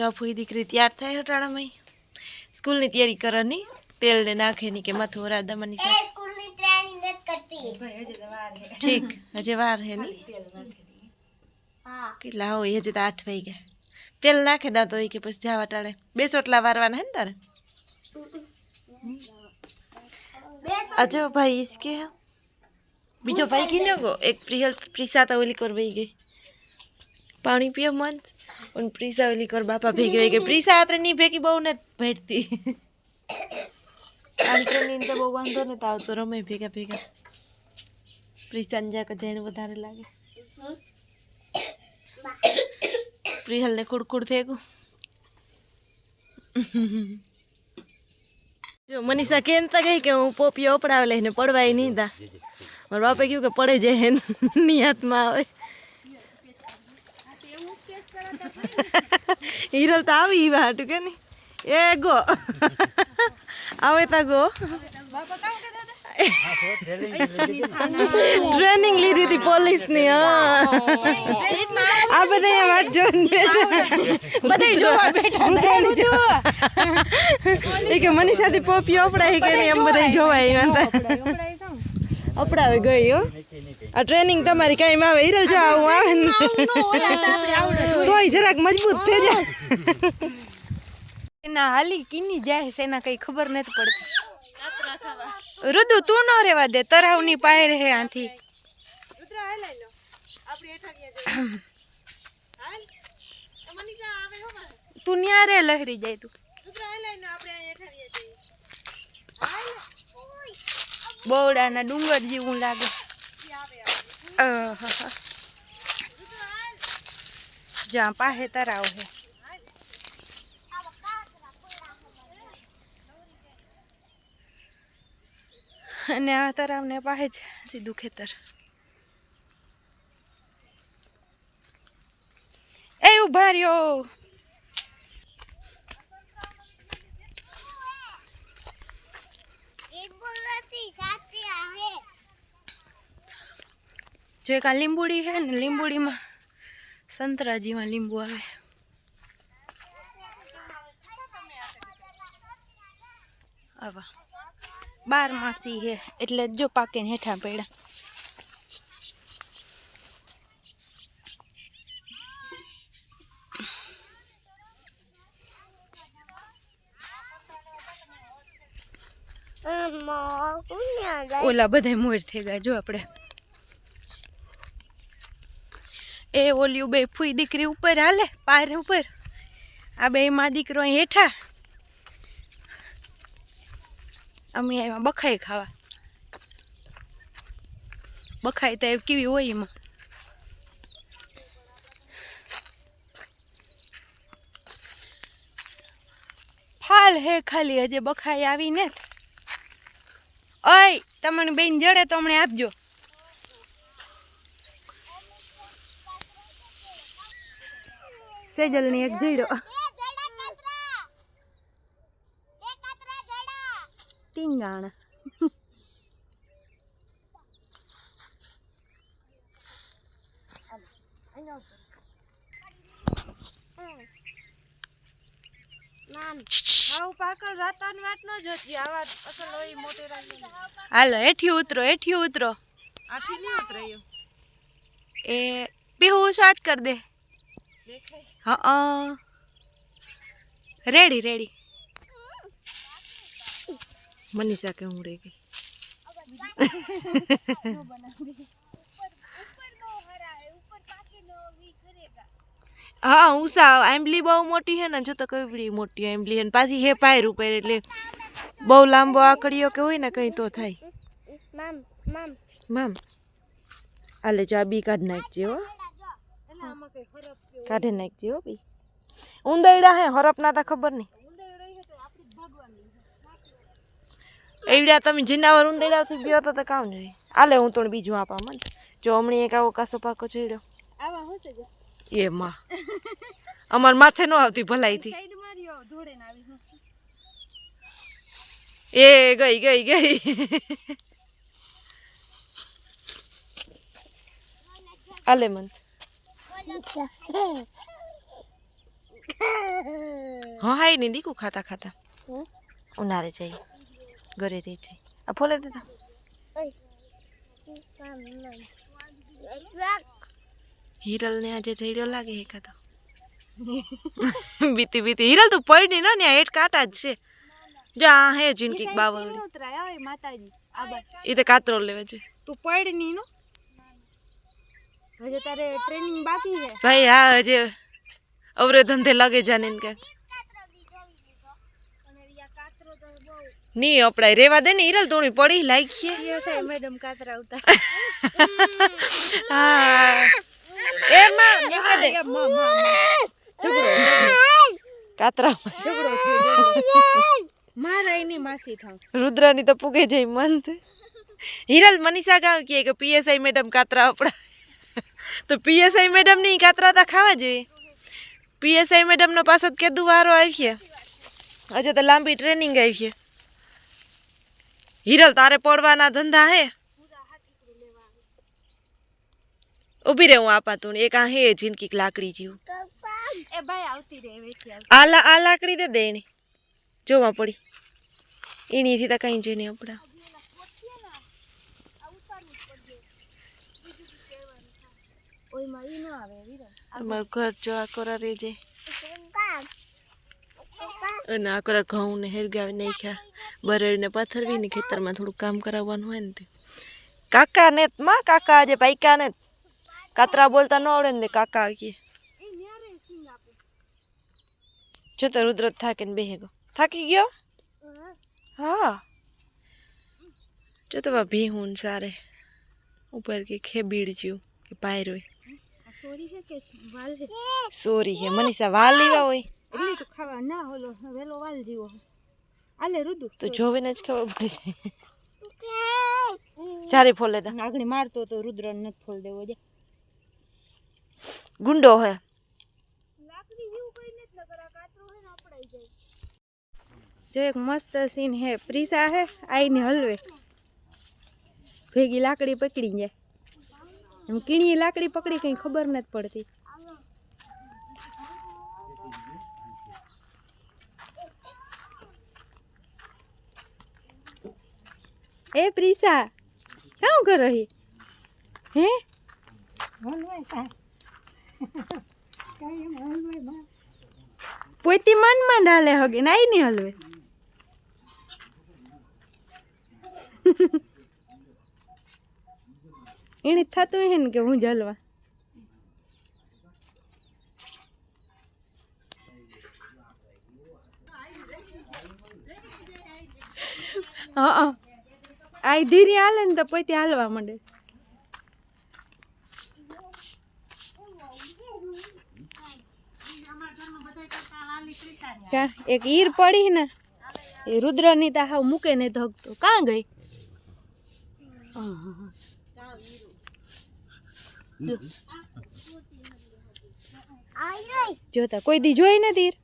જો ફૂઈ દીકરી તૈયાર થાય હટાણામાં સ્કૂલની તૈયારી કરવાની તેલ ને નાખે ની કે માથું રાદામાની સાથે સ્કૂલની તૈયારી નથી કરતી ઠીક હજી વાર હે ની હા કેટલા હોય હજી તો 8 વાગ્યા તેલ નાખે દાતો હોય કે પછી જાવા ટાળે 2 સોટલા વારવાના હે ને તારે अजो भाई इसके बीजो भाई की नो एक प्रीसा तो ओली कर गई पानी पियो मन उन प्रीसा ओली कर बापा भेगे गई प्रीसा आत्रे नहीं भेगी बहु ने बैठती आंतरे नींद तो बहु वांधो ने ताव तो रमे भेगा भेगा प्रीसा ने जाकर जैन વધારે લાગે प्रिहल ने कुड़कुड़ थेगु जो मनीषा कहता गई कि हूँ पोपियो पड़ावे लेने पड़वाई नहीं था और बापे क्यों के पड़े जे नियत में आवे हीरल तो आवी बाटू के नहीं ए गो आवे ता गो ट्रेनिंग ली थी पुलिस ने हां आ बताइए हमार जोन बेटा बताइए जो बेटा बताइए जो एक मनीषा दी पोपियो पड़ाई के नहीं हम बताइए जो आई मानता अपड़ावे गई हो आ ट्रेनिंग તમારી કાઈ માં આવે હિરલ જો આવું આવે તોય જરાક મજબૂત થઈ જાય એના હાલી કીની જાય છે એના કઈ ખબર નથી પડતી રુદુ તું ન રેવા દે તરાવની પાય રહે આથી રુદ્રા હાલ લઈ લો આપડી હેઠા ગયા હાલ તો મનીષા આવે હો તું ન્યારે લહેરી જાય તું રુદ્રા હાલ લઈ લો આપણે હેઠા ગયા જઈએ હાલ બોવડાના ડુંગર જેવું લાગે જ્યાં પાહે તરાવ હે અને આ તરાવને પાસે જ સીધું ખેતર એ ઉભા રહ્યો જો એક આ લીંબુડી હે ને લીંબુડીમાં સંતરાજીમાં લીંબુ આવે આવા 12 માસી હે એટલે જો પાકે ને હેઠા પડ્યા ઓલા બધા મોર થઈ ગયા જો આપણે એ ઓલિયું બે ફૂઈ દીકરી ઉપર હાલે પાર ઉપર આ બે માં દીકરો હેઠા અમે આવ્યા બખાઈ ખાવા બખાઈ તો કેવી હોય એમાં ફાલ હે ખાલી હજે બખાઈ આવી ને ઓય તમને બેન જડે તો હમણે આપજો સેજલ ની એક જઈડો ટીંગાણ હાલો હેઠી ઉતરો એ પીહુ સ્વાદ કર દે હા રેડી मनीषा के हूँ रह गई हाँ उषा आंबली बहु मोटी है ना जो तो कई मोटी आंबली है पासी है पायर ऊपर એટલે બહુ લાંબો આકડીઓ કે હોય ને કઈ તો થાય મામ આલે જો આ બી કાઢ નાખજે હો કાઢે નાખજે હો બી ઉંદરડા હે હરપ ના તા ખબર નહીં એવડા તમે જનાવર ઉંદરડાથી બીઓ તો કામ નહીં આલે હું તો બીજું આપા મન જો હમણી એક આવો કાસો પાકો છેડ્યો આવા હોશે જો એ માં અમાર માથે નો આવતી ભલાઈથી સાઈડ માર્યો ધોડે ને આવી એ ગઈ આલે મન હા હાઈ નહીં દીકું ખાતા ખાતા ઉનારે જઈ ઘરે રહી જઈ આ ફોલે દેતા હિરલ ને આજે જઈડો લાગે હે કાતો બીતી બીતી હિરલ તો પડી ને હેઠ કાટા જ છે જો આ હે જિનકી બાવળી ઉતરાય ઓય માતાજી આબા ઈ તો કાતરો લેવે છે તું પડ ની નો હજે તારે ટ્રેનિંગ બાકી છે ભાઈ હા હજે અવરે ધંધે લાગે જાને ને કે ની અપડાય રેવા દે ને હિરલ થોડી પડી લાગી છે સાહેબ મેડમ કાતરા ઉતાર હા એ માં નીકળે દે કાતરા ઝઘડો મારા એની માસી થાવ રુદ્રાની તો પૂગે જઈ મંત હિરલ મનીષા ગાવ કે પીએસઆઈ મેડમ કાતરા આપડા તો પીએસઆઈ મેડમ ની કાતરા તો ખાવા જોઈએ પીએસઆઈ મેડમ નો પાછો કેદુ વારો આવી છે હજે તો લાંબી ટ્રેનિંગ આવી છે હિરલ તારે પડવાના ધંધા હે ઉભી રે હું આપા તું એક આ હે જિનકી લાકડી જીવ એ ભાઈ આવતી રે વેચી આ લાકડી દે દે એની જોવા પડી એનીથી તો કઈ જોઈ નહીં આપડા ઓય માં ઈ નો આવે વીરા અમારું ઘર જો આ કોરા રે જાય અને આ કોરા ઘઉં ને હેરગાવી નાખ્યા બરેડ ને પાથરવી ને ખેતરમાં થોડું કામ કરાવવાનું હોય ને તે કાકા ને માં કાકા આજે પાઈકા ને કાતરા બોલતા ન આવડે ને કાકા કે જો તો રુદ્ર થાકે ને બેહે ગયો થાકી ગયો હા જો તો ભીહું સારે ઉપર કે ખેબીડ જ્યું કે પાયરોય સોરી છે કે વાલ છે સોરી હે મનીષા વાલ લેવા હોય એટલે તો ખાવા ના હોલો વેલો વાલ જીવો આલે રુદુ તો જોવીને જ ખબર પડી જાય ચારે ફોલે તા આગળ મારતો તો રુદ્ર ને નથી ફોલ દેવો જે ગુંડો હે લાકડી જેવું કઈ નથી લગરા કાતરો હે ને આપડાઈ જાય જો એક મસ્ત સીન હે પ્રીસા હે આઈને હલવે ભેગી લાકડી પકડી જાય એમ કીણી લાકડી પકડી કઈ ખબર નથી પડતી એ પ્રીસા શું કરો હી હે પોતી મનમાં ડાલે હગે નાઈ ની હલવે એને થતું હે ને કે હું જલવા હા આ ધીરે હાલે ને તો પોતે હાલવા માંડે એક ઈર પડી ને એ રુદ્ર ની તો હાવ મૂકે ને ધગતો કાં ગઈ જોતા કોઈ દી જોઈ નથી ઈર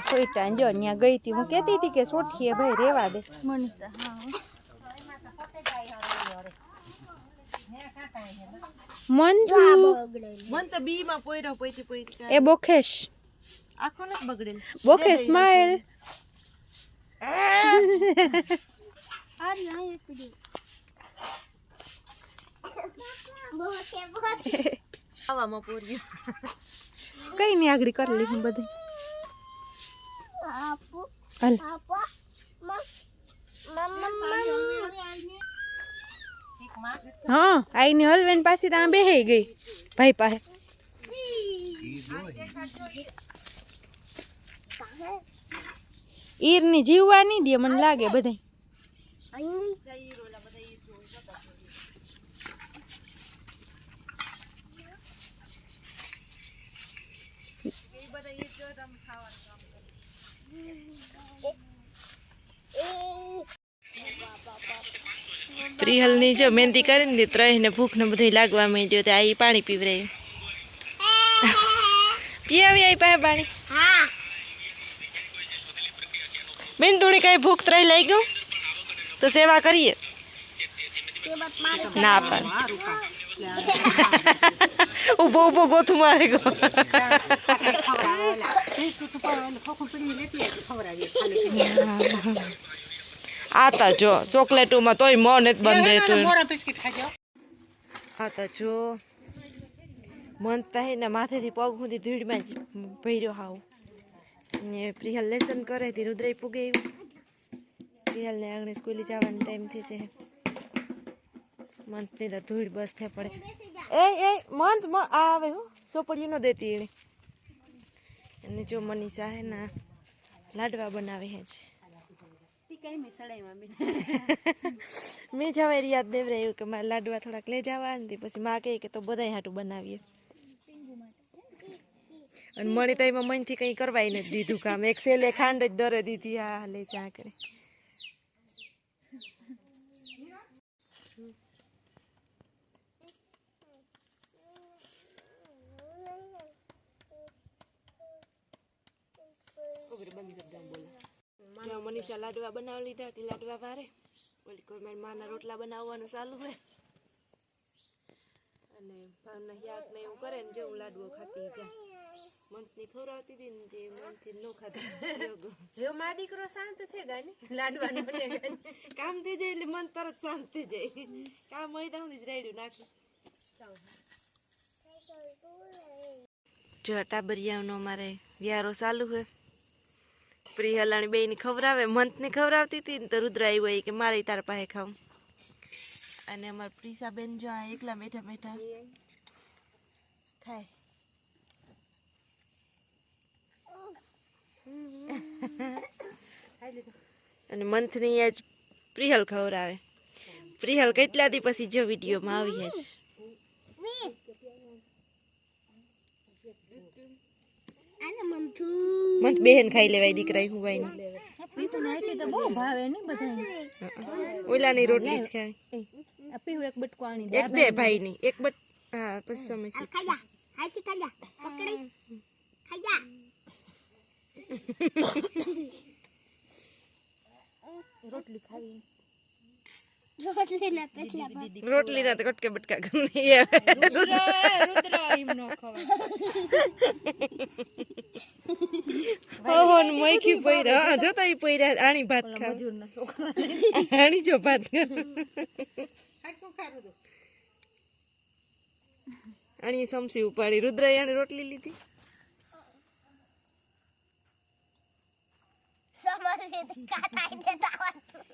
સોઈટા જો ત્યાં ગઈ હતી હું કેતી હતી કે સોઠીએ ભાઈ રેવા દે મન તો બી માં પોયરો પોઈતી પોઈતી એ બોખેશ આખો ન બગડેલ બોખેશ સ્માઈલ આવામાં પોર્યું કઈ નહીં આગળ કરી લીધું બધું હાલ હા આઈને હલવેન પાછી ત્યાં બેહી ગઈ ભાઈ પાસે ઈર ની જીવવા નહીં દે મને લાગે બધા પ્રિહલ ની જો મહેંદી કરીને ત્રય ને ભૂખ ને બધું લાગવા માંડ્યો તો આ પાણી પીવરાયું પી આવી આવી પાસે પાણી બેન થોડી કઈ ભૂખ ત્રાઈ લઈ ગયું તો સેવા કરીએ ના પણ ઊભો ઊભો ગોથું મારે ગયો આતા જો ચોકલેટોમાં તોય મોં નથી બંધ રહેતું આતા જો મન થાય ને માથેથી પગ સુધી ધૂળમાં જ ભર્યો હાવ ને પ્રિયલ લેસન કરે તે રુદ્રય પૂગે એવું પ્રિયલને આગળ સ્કૂલે જવાનો ટાઈમ થઈ જાય મંથની તો ધૂળ બસ થઈ પડે એ મંથ આવે હું ચોપડીઓ ન દેતી એને અને જો મનીષા હે ના લાડવા બનાવે હે છે મેં જવા યાદ દેવરાયું કે મારે લાડવા થોડાક લઈ જવા ને પછી માં કહે કે તો બધા હાટું બનાવીએ અને મળી તો એમાં મનથી કંઈ કરવાય નથી દીધું કામ એક સેલે ખાંડ જ દરે દીધી આ લે ચા કરે મનીષા લાડવા બનાવી લીધા તે લાડવા વારે ઓલી કોઈ મારી માના રોટલા બનાવવાનું ચાલુ હોય અને ભાવના શાક ને એવું કરે ને જેવું લાડવો ખાતી જાય મનથી ખવડાવતી હતી ને જે મનથી ન ખાતી જો મા દીકરો શાંત થઈ ગયા ને લાડવાનું કામ થઈ જાય એટલે મન તરત શાંત થઈ જાય કામ હોય તો જ રેડ્યું નાખીશ જો ટાબરિયાનો અમારે વ્યારો ચાલુ હોય પ્રિયલાણી બેન ખવડાવે મંથને ખવડાવતી હતી ને તો રુદ્ર આવ્યો હોય કે મારે તાર પાસે ખાવું અને અમારા પ્રિસા બેન જો આ એકલા બેઠા બેઠા ખાય અને મંથની આજ પ્રિયલ ખવડાવે પ્રિયલ કેટલા દી પછી જો વિડીયોમાં આવી છે મંથ બેન ખાઈ લેવાય દીકરા હું ભાઈ ઓલાની રોટલી જ ખાય એક બટકો આણી એક દે ભાઈ ની એક બટ હા પછી સમય રોટલી ખાવી રોટલી ના તો કટકે બટકા ગમે ઓહો મોઈકી પૈરા જોતા ઈ પૈરા આણી ભાત ખાવ આણી જો ભાત આણી સમસી ઉપાડી રુદ્રયાને રોટલી લીધી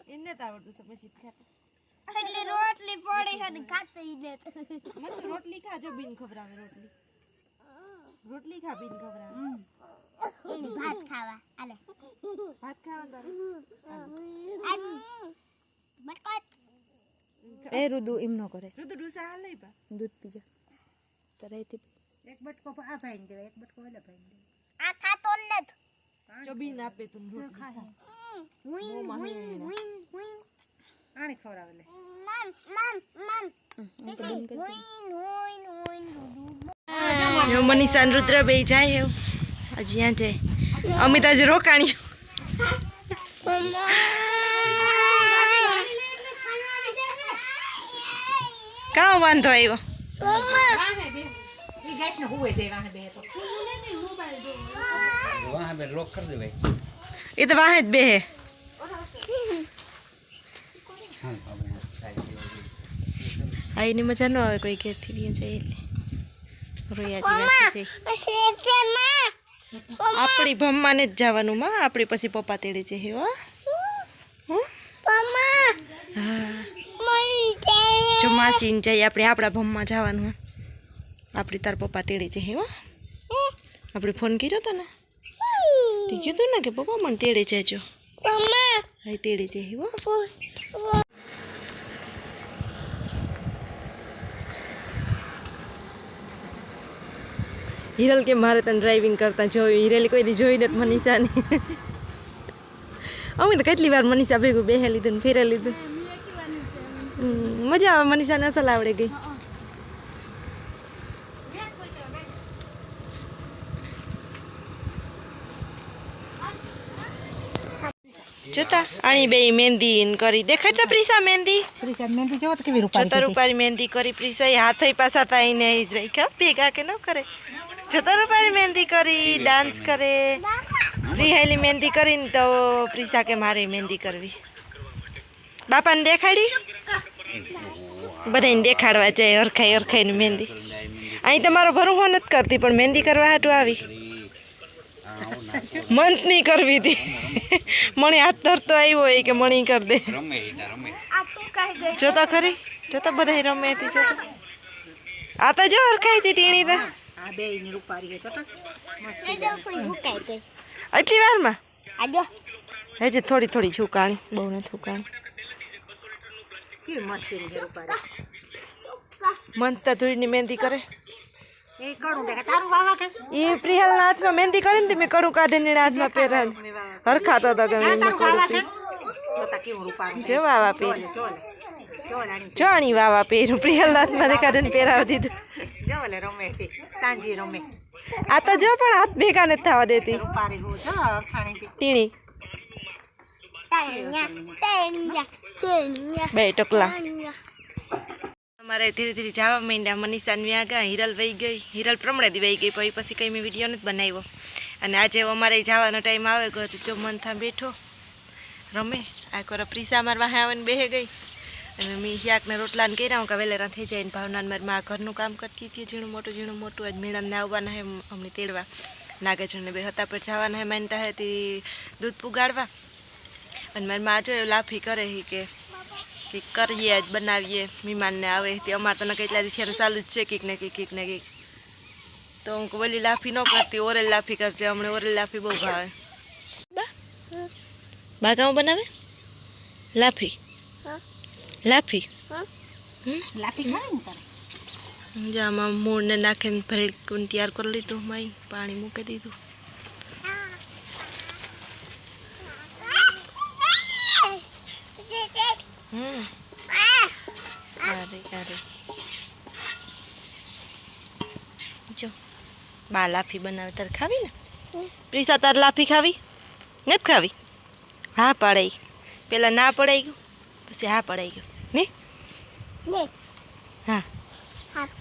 એને તો આવડતું સમસી ખાતા એટલે રોટલી પડી હે ને ખાતી ને મત રોટલી ખા જો બીન ખવરાવે રોટલી ખા બીન ખવરાવે ભાત ખાવા આલે ભાત ખાવા બટકોટ એ રુદુ એમ ન કરે રુદુ ડુસા હાલ લઈ પા દૂધ પીજો તરાઈથી એક બટકો આ ભાઈને દેવા એક બટકો ઓલા ભાઈને દેવા આ ખાતો નત જો બીન આપે તું ખાય હુઈન હુઈન હુઈન હુઈન આણે ખવડાવે લે જો મનીષા ને રુદ્ર બે જાય એવું હજી ત્યાં જાય અમે તો હજી રોકાણી કાં વાંધો આવ્યો ઈ ગાઈટ ને હુવે જાય વાહે બે તો वहाँ पे लॉक कर दे भाई એ તો વાહે જ બે હે हाँ अब यहाँ साइड આ એની મજા ન આવે કોઈ ઘેરથી બી જાય એટલે રોયા છે આપણી ભમ્માને જ જવાનું માં આપણી પછી પપ્પા તેડે છે હે હો હા જો માસી ને જાય આપણે આપણા ભમ્મા જવાનું આપણી તાર પપ્પા તેડે છે હે હો આપણે ફોન કર્યો તો ને તે કીધું ને કે પપ્પા મને તેડે છે જો હા તેડે છે હે હો હિરલ કે મારે તને ડ્રાઇવિંગ કરતા જોયું હિરેલી કોઈ દી જોઈ નથી મનીષાની અમે તો કેટલી વાર મનીષા ભેગું બેહે લીધું ને ફેરે લીધું મજા આવે મનીષાને અસલ આવડે ગઈ જોતા આની બે મહેંદી કરી દેખાડતા પ્રીસા મહેંદી પ્રીસા મહેંદી જોવો તો કેવી રૂપારી જોતા રૂપારી મહેંદી કરી પ્રીસા હાથ પાછા તાઈને જ રહી ખા ભેગા કે ન કરે જોતા રૂપારી મહેંદી કરી ડાન્સ કરે પ્રિહાઈલી મહેંદી કરીને તો પ્રીસા કે મારે મહેંદી કરવી બાપાને દેખાડી બધાને દેખાડવા જાય હરખાઈ હરખાઈની મહેંદી અહીં તમારો ભરું નથી કરતી પણ મહેંદી કરવા હાટું આવી મંથની કરવી હતી મણી હાથ ધરતો આવ્યો હોય કે મણી કરી દે રમે ઈના રમે જોતા ખરી જોતા બધા રમે હતી જોતા આ તો જો હરખાઈ હતી ટીણી તો આ બે ની રૂપારી છે તો હુકાઈ ગઈ આટલી વારમાં આજો હજી થોડી થોડી છુકાણી બહુ નથી છુકાણી કેવી મસ્તી છે રૂપારી મંથતા ધૂળની મહેંદી કરે એ કડું દેખા તારું વાવા કે એ પ્રિહાલના હાથમાં મહેંદી કરીને તે મેં કડું કાઢીને એના હાથમાં પહેરાવી હરખાતો હતો કે મેં કડું પી જોતા કેવું રૂપારી જો વાવા પહેર્યું ચોલે ચોલાણી જાણી વાવા પહેર્યું પ્રિહાલના હાથમાં કાઢીને પહેરાવી દીધું જોલે રમે સાંજી રમે આ તો જો પણ હાથ ભેગા નથી થવા દેતી રૂપારી હું જો ખાણી ટીણી બે ટકલા અમારે ધીરે ધીરે જવા માંડ્યા મનીષાને વ્યા ગયા હિરલ વહી ગઈ હિરલ પ્રમણે દી વહી ગઈ પછી કંઈ મેં વિડીયો નથી બનાવ્યો અને આજે અમારે જવાનો ટાઈમ આવે ગયો તો જો મનથા બેઠો રમે આ કરો પ્રીસા અમારે વાહે આવીને બેહે ગઈ અને મેં શાકને રોટલાને કર્યા કે વેલેરા થઈ જાય ને ભાવનાને મારે માં ઘરનું કામ કરતી હતી ઝીણું મોટું આજ મેળાને આવવાના હે અમને તેડવા નાગાજણને બે હતા પર જવાના હે માનતા હે તે દૂધ પુગાડવા અને મારી માં જો લાફી કરે કે કરીએ આજ બનાવીએ મહેમાનને આવે તે અમારે તો કેટલા દિવસ ચાલુ જ છે કીક ને કીક તો હું બોલી લાફી ન કરતી ઓરેલ લાફી કરજે હમણાં ઓરેલ લાફી બહુ ભાવે બાગામાં બનાવે લાફી લાફી લાપી ખાય ને તારે આમાં મૂળને નાખીને ભરેડ તૈયાર કરી લીધું માઈ પાણી મૂકી દીધું અરે જો બા લાફી બનાવે તારે ખાવી ને પ્રીસા તારે લાફી ખાવી નથી ખાવી હા પડાઈ પેલા ના પડાઈ ગયું પછી હા પડાઈ ગયું ને હા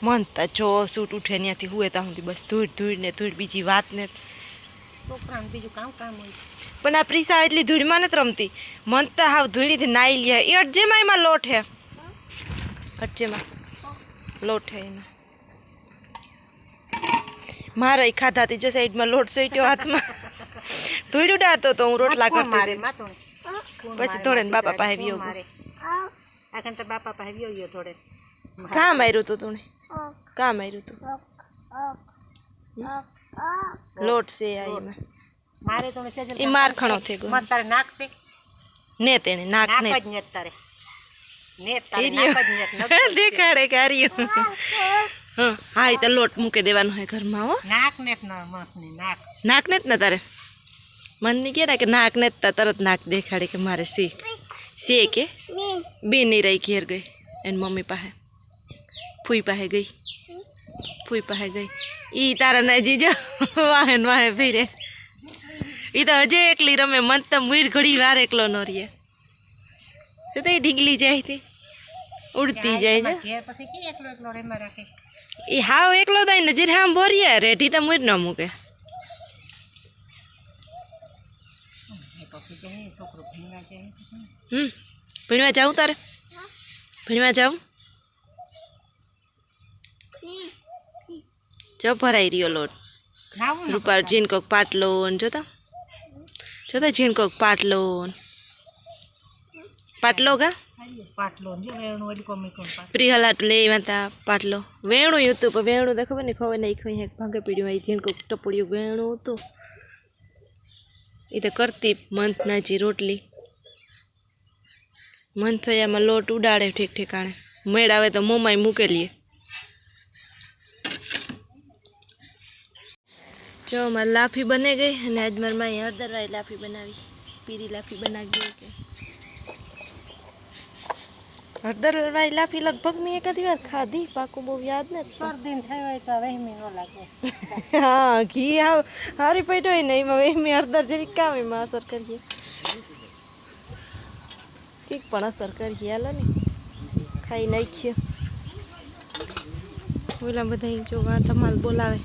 મન તા જો સૂટ ઉઠે ત્યાંથી હુએ ત્યાં સુધી બસ ધૂળ ને ધૂળ બીજી વાત ને છોકરાને બીજું કામ હોય પણ આ પ્રીસા એટલી ધૂળમાં નથી રમતી મન તો હાવ ધૂળીથી નાઈ લે એ અટજેમાં એમાં લોટ હે અટજેમાં લોટ હે એમાં મારે ખાધાથી જો સાઈડમાં લોટ સોઈટ્યો હાથમાં ધૂળ ઉડાડતો તો હું રોટલા કરતી હતી પછી થોડે ને બાપા પાસે વ્યો આખા તો બાપા પાસે વ્યો થોડે કાં માર્યું તું તું કાં માર્યું તું લોટ છે આ એમાં મારે તો મેસેજ એ મારખણો થઈ ગયો મત તારે નાક છે ને તેને નાક ને નાક જ ને તારે ને તારે નાક જ ને દેખાડે કાર્યો હા હા એ તો લોટ મૂકી દેવાનો હોય ઘરમાં હો નાક ને ન મત ને નાક નાક ને જ ને તારે મન નહીં કે કે નાક ને જ તરત નાક દેખાડે કે મારે સે કે બે નહીં રહી ઘેર ગઈ એની મમ્મી પાસે ફૂઈ પાસે ગઈ ઈ તારા નજી જો વાહે ફીરે ઈ તો હજે એકલી રમે મન તો મુઈર ઘડી વાર એકલો ન રહીએ તો એ ઢીંગલી જાય તે ઉડતી જાય છે ઘેર પછી કે એકલો એકલો રેમાં રાખે એ હાવ એકલો થાય નજર હામ ભરીએ રેઢી તો મુઈર ન મૂકે પછી જાય છોકરો ભીંગા જાય પછી ભણવા જાઉં તારે ભણવા જાઉં જો ભરાઈ રહ્યો લોટ લાવું ને રૂપાર જીન કોક પાટલો ને જોતા જીન કોક પાટલો ગા પાટલો જો વેણું ઓલી કોમી કોમ પાટ પ્રિહલાટ લે માતા પાટલો વેણું હતું પણ વેણું તો ખબર નહીં ખબર નહીં ખોઈ ભાંગે પીડ્યું જીન કોક ટપડ્યું વેણું હતું એ તો કરતી મંથનાજી રોટલી મંથયામાં લોટ ઉડાડે ઠીક ઠેકાણે મેળ આવે તો મોમાય મૂકેલીએ જો મારી લાફી બને ગઈ અને આજ મારી માએ હળદરવાળી લાફી બનાવી પીરી લાફી બનાવી કે હળદરવાળી લાફી લગભગ મેં એકાદી વાર ખાધી પાકું બહુ યાદ નથી શરદી થઈ હોય તો વહેમી ન લાગે હા ઘી હારી પડ્યો હોય ને એમાં વહેમી હળદર જરીક કામ એમાં અસર કરીએ પણ અસર કરી હાલો ને ખાઈ નાખીએ ઓલા બધા જો આ ધમાલ બોલાવે